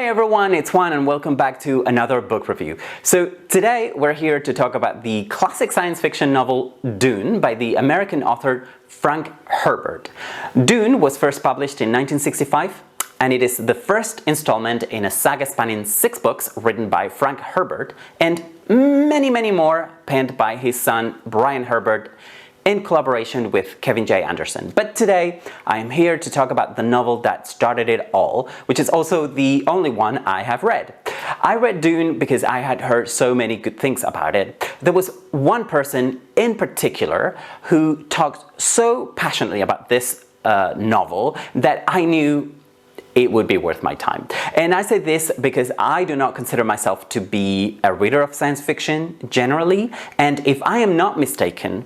Hi everyone, it's Juan and welcome back to another book review. So today we're here to talk about the classic science fiction novel Dune by the American author Frank Herbert. Dune was first published in 1965 and it is the first installment in a saga spanning 6 books written by Frank Herbert and many more penned by his son Brian Herbert in collaboration with Kevin J. Anderson. But today I am here to talk about the novel that started it all, which is also the only one I have read. I read Dune because I had heard so many good things about it. There was one person in particular who talked so passionately about this novel that I knew it would be worth my time. And I say this because I do not consider myself to be a reader of science fiction generally, and if I am not mistaken,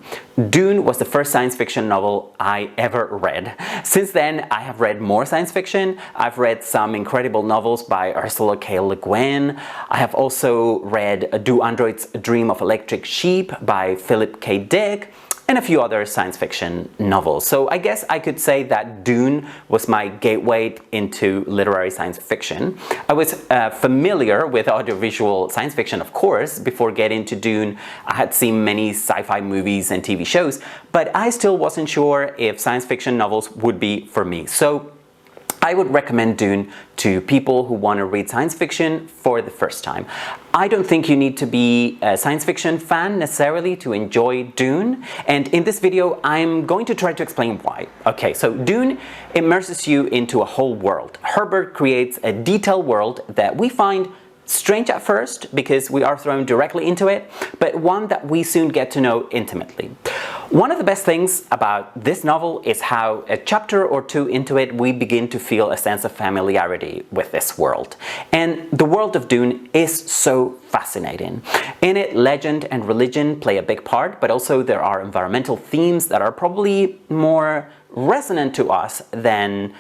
Dune was the first science fiction novel I ever read. Since then, I have read more science fiction. I've read some incredible novels by Ursula K. Le Guin. I have also read Do Androids Dream of Electric Sheep by Philip K. Dick, and a few other science fiction novels. So I guess I could say that Dune was my gateway into literary science fiction. I was familiar with audiovisual science fiction, of course. Before getting to Dune, I had seen many sci-fi movies and TV shows, but I still wasn't sure if science fiction novels would be for me. So I would recommend Dune to people who want to read science fiction for the first time. I don't think you need to be a science fiction fan necessarily to enjoy Dune, and in this video I'm going to try to explain why. Okay, so Dune immerses you into a whole world. Herbert creates a detailed world that we find strange at first because we are thrown directly into it, but one that we soon get to know intimately. One of the best things about this novel is how a chapter or two into it we begin to feel a sense of familiarity with this world. And the world of Dune is so fascinating. In it, legend and religion play a big part, but also there are environmental themes that are probably more resonant to us than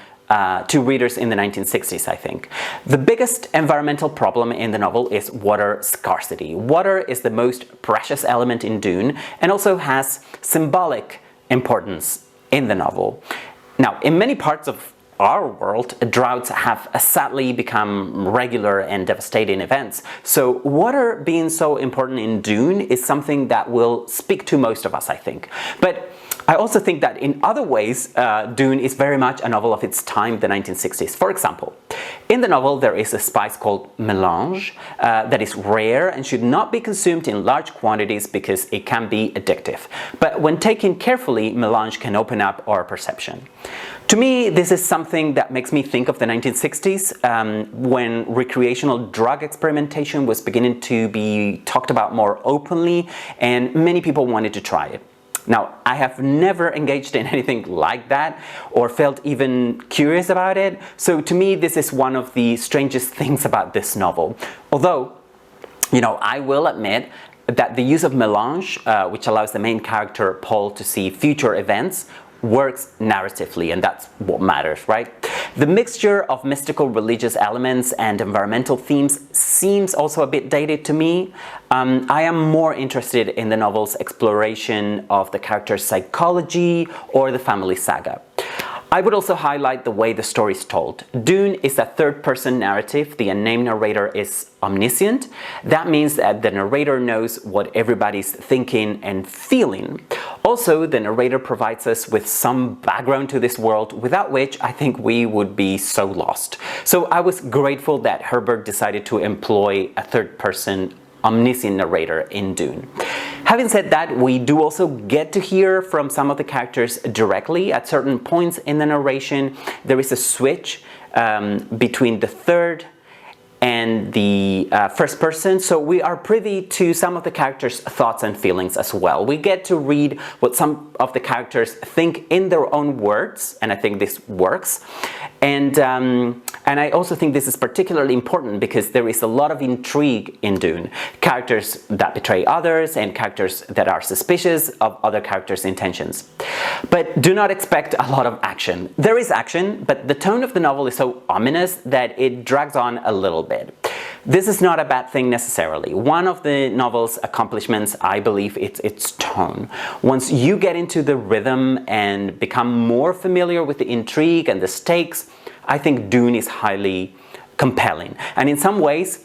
to readers in the 1960s, I think. The biggest environmental problem in the novel is water scarcity. Water is the most precious element in Dune and also has symbolic importance in the novel. Now, in many parts of our world, droughts have sadly become regular and devastating events. So water being so important in Dune is something that will speak to most of us, I think. But I also think that in other ways, Dune is very much a novel of its time, the 1960s. For example, in the novel there is a spice called melange that is rare and should not be consumed in large quantities because it can be addictive. But when taken carefully, melange can open up our perception. To me, this is something that makes me think of the 1960s when recreational drug experimentation was beginning to be talked about more openly and many people wanted to try it. Now, I have never engaged in anything like that or felt even curious about it, so to me this is one of the strangest things about this novel. Although, you know, I will admit that the use of melange, which allows the main character Paul to see future events, works narratively, and that's what matters, right? The mixture of mystical religious elements and environmental themes seems also a bit dated to me. I am more interested in the novel's exploration of the character's psychology or the family saga. I would also highlight the way the story is told. Dune is a third-person narrative. The unnamed narrator is omniscient. That means that the narrator knows what everybody's thinking and feeling. Also, the narrator provides us with some background to this world, without which I think we would be so lost. So I was grateful that Herbert decided to employ a third-person omniscient narrator in Dune. Having said that, we do also get to hear from some of the characters directly. At certain points in the narration, there is a switch between the third and the first person, so we are privy to some of the characters' thoughts and feelings as well. We get to read what some of the characters think in their own words, and I think this works. And I also think this is particularly important because there is a lot of intrigue in Dune. Characters that betray others and characters that are suspicious of other characters' intentions. But do not expect a lot of action. There is action, but the tone of the novel is so ominous that it drags on a little bit. This is not a bad thing necessarily. One of the novel's accomplishments, I believe, it's its tone. Once you get into the rhythm and become more familiar with the intrigue and the stakes, I think Dune is highly compelling. And in some ways,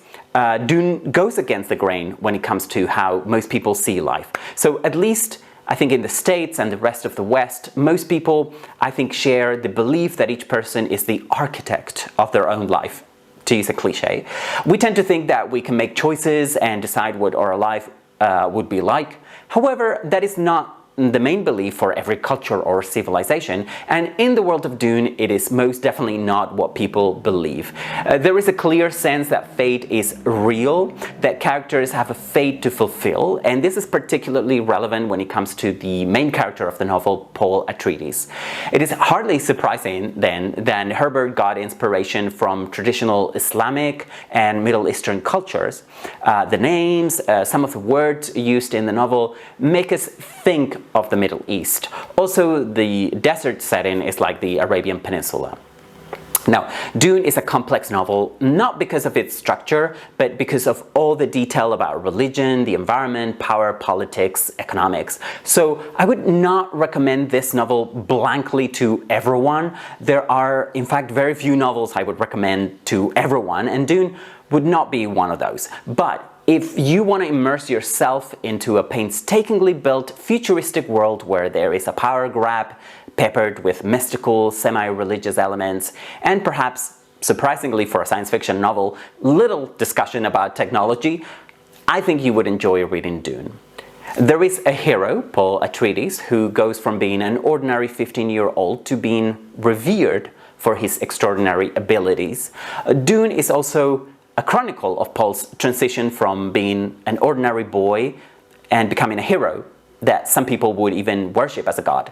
Dune goes against the grain when it comes to how most people see life. So at least I think in the States and the rest of the West, most people, I think, share the belief that each person is the architect of their own life, to use a cliche. We tend to think that we can make choices and decide what our life would be like. However, that is not the main belief for every culture or civilization, and in the world of Dune, it is most definitely not what people believe. There is a clear sense that fate is real, that characters have a fate to fulfill, and this is particularly relevant when it comes to the main character of the novel, Paul Atreides. It is hardly surprising then that Herbert got inspiration from traditional Islamic and Middle Eastern cultures. The names, some of the words used in the novel make us think of the Middle East. Also, the desert setting is like the Arabian Peninsula. Now, Dune is a complex novel, not because of its structure, but because of all the detail about religion, the environment, power, politics, economics. So I would not recommend this novel blankly to everyone. There are, in fact, very few novels I would recommend to everyone, and Dune would not be one of those. But if you want to immerse yourself into a painstakingly built futuristic world where there is a power grab peppered with mystical, semi-religious elements, and perhaps, surprisingly for a science fiction novel, little discussion about technology, I think you would enjoy reading Dune. There is a hero, Paul Atreides, who goes from being an ordinary 15-year-old to being revered for his extraordinary abilities. Dune is also a chronicle of Paul's transition from being an ordinary boy and becoming a hero that some people would even worship as a god.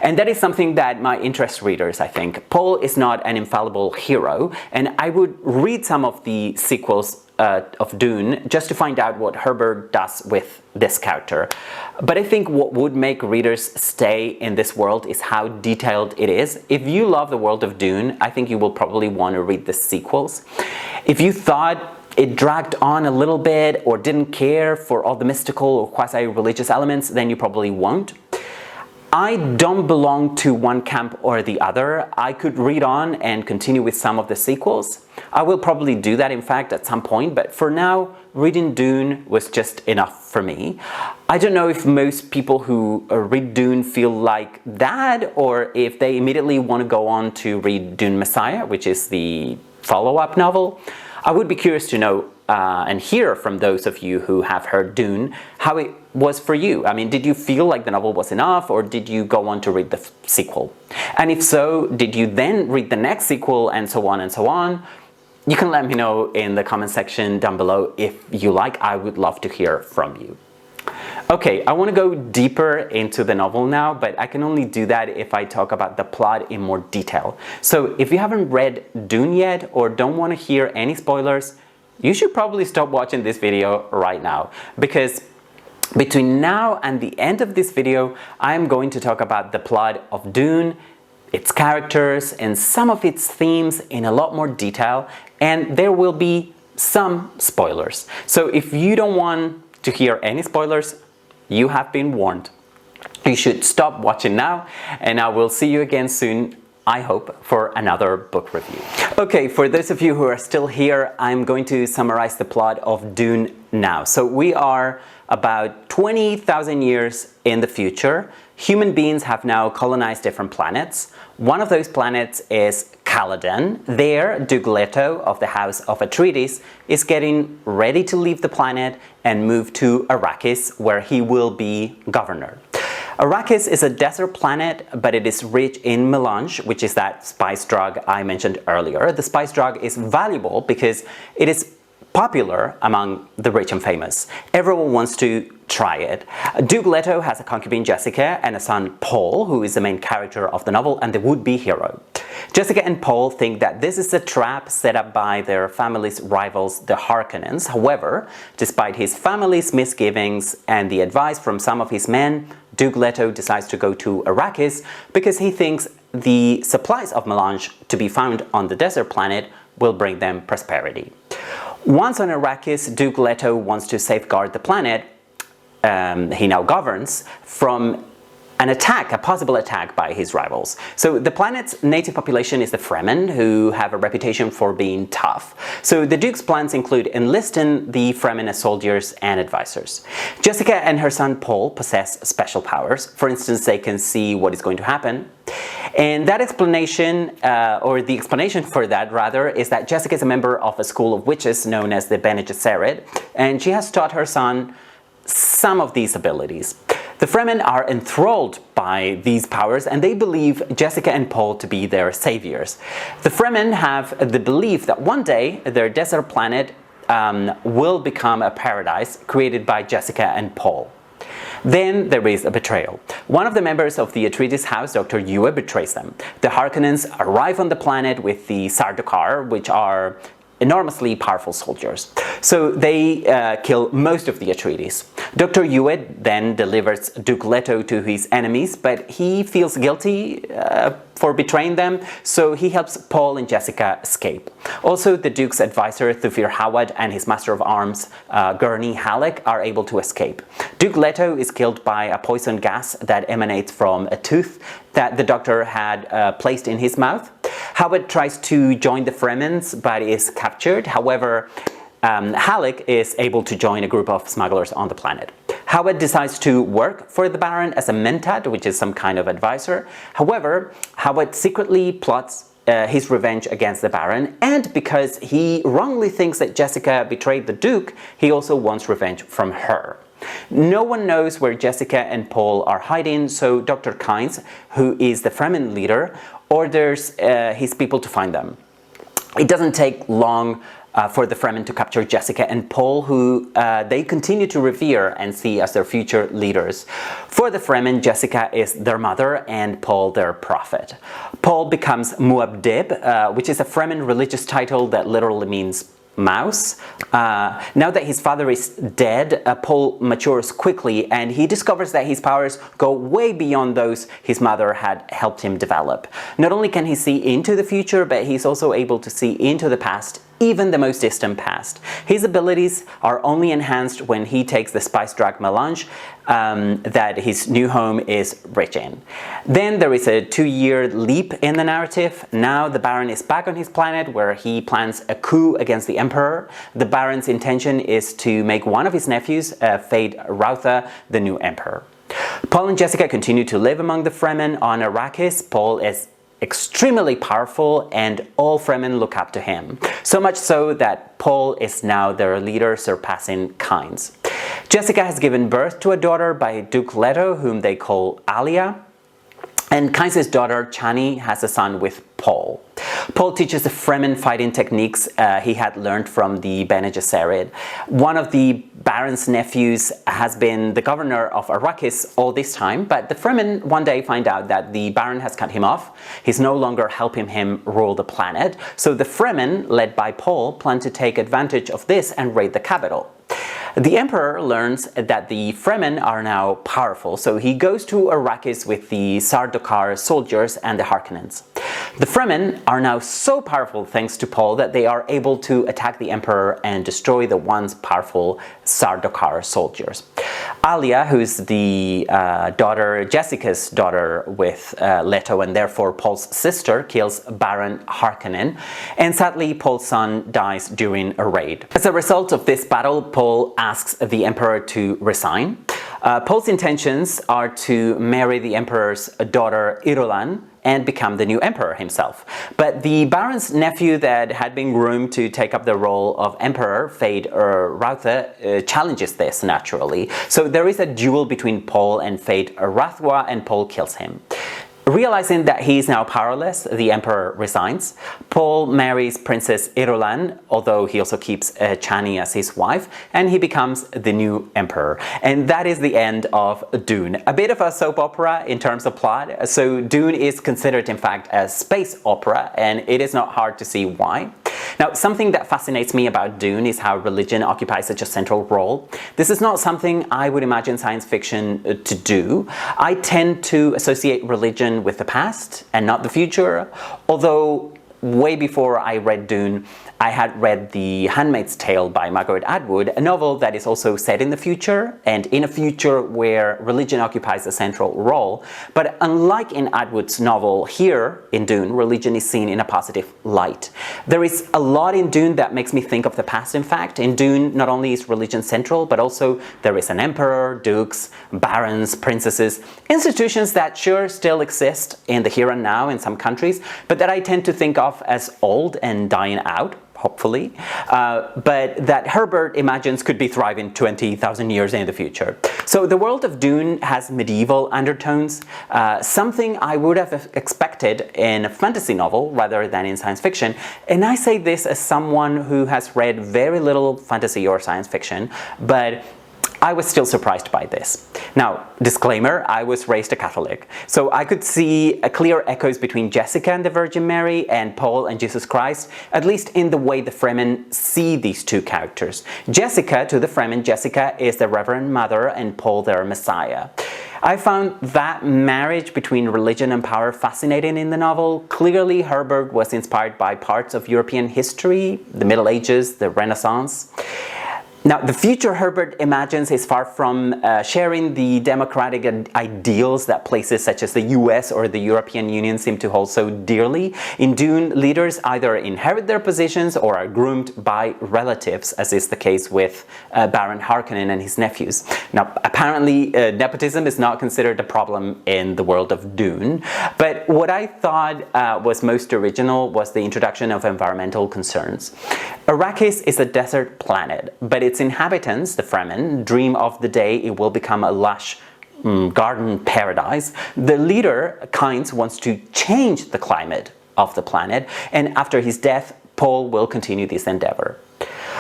And that is something that might interest readers, I think. Paul is not an infallible hero, and I would read some of the sequels of Dune just to find out what Herbert does with this character. But I think what would make readers stay in this world is how detailed it is. If you love the world of Dune, I think you will probably want to read the sequels. If you thought it dragged on a little bit or didn't care for all the mystical or quasi-religious elements, then you probably won't. I don't belong to one camp or the other. I could read on and continue with some of the sequels. I will probably do that, in fact, at some point, but for now, reading Dune was just enough for me. I don't know if most people who read Dune feel like that, or if they immediately want to go on to read Dune Messiah, which is the follow-up novel. I would be curious to know and hear from those of you who have heard Dune how it was for you. I mean, did you feel like the novel was enough, or did you go on to read the sequel? And if so, did you then read the next sequel, and so on and so on? You can let me know in the comment section down below if you like. I would love to hear from you. Okay, I want to go deeper into the novel now, but I can only do that if I talk about the plot in more detail. So if you haven't read Dune yet or don't want to hear any spoilers, you should probably stop watching this video right now, because between now and the end of this video, I am going to talk about the plot of Dune, its characters, and some of its themes in a lot more detail, and there will be some spoilers. So if you don't want to hear any spoilers, you have been warned. You should stop watching now, and I will see you again soon, I hope, for another book review. Okay, for those of you who are still here, I'm going to summarize the plot of Dune now. So we are about 20,000 years in the future. Human beings have now colonized different planets. One of those planets is Caladan. There, Duke Leto of the House of Atreides is getting ready to leave the planet and move to Arrakis, where he will be governor. Arrakis is a desert planet, but it is rich in melange, which is that spice drug I mentioned earlier. The spice drug is valuable because it is popular among the rich and famous. Everyone wants to try it. Duke Leto has a concubine, Jessica, and a son, Paul, who is the main character of the novel and the would-be hero. Jessica and Paul think that this is a trap set up by their family's rivals, the Harkonnens. However, despite his family's misgivings and the advice from some of his men, Duke Leto decides to go to Arrakis because he thinks the supplies of melange to be found on the desert planet will bring them prosperity. Once on Arrakis, Duke Leto wants to safeguard the planet he now governs from a possible attack by his rivals. So the planet's native population is the Fremen, who have a reputation for being tough. So the Duke's plans include enlisting the Fremen as soldiers and advisors. Jessica and her son Paul possess special powers. For instance, they can see what is going to happen. And that explanation, or the explanation for that rather, is that Jessica is a member of a school of witches known as the Bene Gesserit, and she has taught her son some of these abilities. The Fremen are enthralled by these powers, and they believe Jessica and Paul to be their saviors. The Fremen have the belief that one day their desert planet will become a paradise created by Jessica and Paul. Then there is a betrayal. One of the members of the Atreides house, Dr. Yueh, betrays them. The Harkonnens arrive on the planet with the Sardaukar, which are enormously powerful soldiers. So they kill most of the Atreides. Dr. Yueh then delivers Duke Leto to his enemies, but he feels guilty for betraying them, so he helps Paul and Jessica escape. Also, the Duke's advisor, Thufir Hawat, and his master of arms, Gurney Halleck, are able to escape. Duke Leto is killed by a poison gas that emanates from a tooth that the doctor had placed in his mouth. Hawat tries to join the Fremens, but is captured. However, Halleck is able to join a group of smugglers on the planet. Hawat decides to work for the Baron as a mentat, which is some kind of advisor. However, Hawat secretly plots his revenge against the Baron, and because he wrongly thinks that Jessica betrayed the Duke, he also wants revenge from her. No one knows where Jessica and Paul are hiding, so Dr. Kynes, who is the Fremen leader, orders his people to find them. It doesn't take long for the Fremen to capture Jessica and Paul, who they continue to revere and see as their future leaders. For the Fremen, Jessica is their mother and Paul their prophet. Paul becomes Muad'Dib, which is a Fremen religious title that literally means mouse. Now that his father is dead, Paul matures quickly, and he discovers that his powers go way beyond those his mother had helped him develop. Not only can he see into the future, but he's also able to see into the past, even the most distant past. His abilities are only enhanced when he takes the spice drug melange that his new home is rich in. Then there is a 2-year leap in the narrative. Now the Baron is back on his planet, where he plans a coup against the Emperor. The Baron's intention is to make one of his nephews, Feyd Rautha, the new Emperor. Paul and Jessica continue to live among the Fremen on Arrakis. Paul is extremely powerful, and all Fremen look up to him. So much so that Paul is now their leader, surpassing Kynes. Jessica has given birth to a daughter by Duke Leto, whom they call Alia. And Kynes' daughter, Chani, has a son with Paul. Paul teaches the Fremen fighting techniques he had learned from the Bene Gesserit. One of the Baron's nephews has been the governor of Arrakis all this time, but the Fremen one day find out that the Baron has cut him off. He's no longer helping him rule the planet. So the Fremen, led by Paul, plan to take advantage of this and raid the capital. The Emperor learns that the Fremen are now powerful, so he goes to Arrakis with the Sardaukar soldiers and the Harkonnens. The Fremen are now so powerful thanks to Paul that they are able to attack the Emperor and destroy the once powerful Sardaukar soldiers. Alia, who's the Jessica's daughter with Leto and therefore Paul's sister, kills Baron Harkonnen, and sadly Paul's son dies during a raid. As a result of this battle, Paul asks the Emperor to resign. Paul's intentions are to marry the Emperor's daughter Irulan and become the new Emperor himself. But the Baron's nephew that had been groomed to take up the role of Emperor, Feyd Rautha, challenges this naturally. So there is a duel between Paul and Feyd Rautha, and Paul kills him. Realizing that he is now powerless, the Emperor resigns. Paul marries Princess Irulan, although he also keeps Chani as his wife, and he becomes the new Emperor. And that is the end of Dune. A bit of a soap opera in terms of plot. So Dune is considered, in fact, a space opera, and it is not hard to see why. Now, something that fascinates me about Dune is how religion occupies such a central role. This is not something I would imagine science fiction to do. I tend to associate religion with the past and not the future, although way before I read Dune, I had read The Handmaid's Tale by Margaret Atwood, a novel that is also set in the future, and in a future where religion occupies a central role. But unlike in Atwood's novel, here in Dune, religion is seen in a positive light. There is a lot in Dune that makes me think of the past, in fact. In Dune, not only is religion central, but also there is an emperor, dukes, barons, princesses, institutions that sure still exist in the here and now in some countries, but that I tend to think of as old and dying out, hopefully, but that Herbert imagines could be thriving 20,000 years in the future. So the world of Dune has medieval undertones, something I would have expected in a fantasy novel rather than in science fiction. And I say this as someone who has read very little fantasy or science fiction, but I was still surprised by this. Now, disclaimer, I was raised a Catholic, so I could see clear echoes between Jessica and the Virgin Mary and Paul and Jesus Christ, at least in the way the Fremen see these two characters. Jessica, to the Fremen, Jessica is the Reverend Mother and Paul their Messiah. I found that marriage between religion and power fascinating in the novel. Clearly, Herbert was inspired by parts of European history, the Middle Ages, the Renaissance. Now, the future Herbert imagines is far from sharing the democratic ideals that places such as the US or the European Union seem to hold so dearly. In Dune, leaders either inherit their positions or are groomed by relatives, as is the case with Baron Harkonnen and his nephews. Now, apparently, nepotism is not considered a problem in the world of Dune, but what I thought was most original was the introduction of environmental concerns. Arrakis is a desert planet, but its inhabitants, the Fremen, dream of the day it will become a lush garden paradise. The leader, Kynes, wants to change the climate of the planet, and after his death, Paul will continue this endeavor.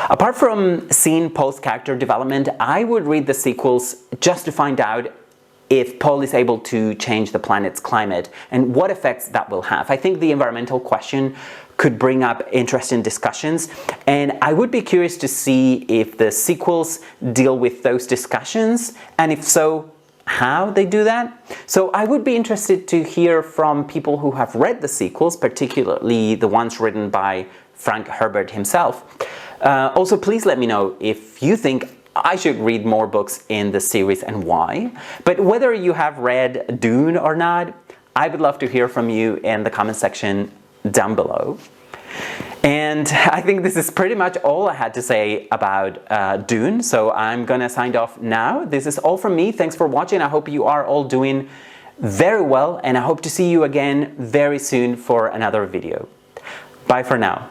Apart from seeing Paul's character development, I would read the sequels just to find out if Paul is able to change the planet's climate and what effects that will have. I think the environmental question could bring up interesting discussions, and I would be curious to see if the sequels deal with those discussions, and if so, how they do that. So I would be interested to hear from people who have read the sequels, particularly the ones written by Frank Herbert himself. Also, please let me know if you think I should read more books in the series and why. But whether you have read Dune or not, I would love to hear from you in the comment section down below. And I think this is pretty much all I had to say about Dune, so I'm gonna sign off now. This is all from me. Thanks for watching. I hope you are all doing very well, and I hope to see you again very soon for another video. Bye for now.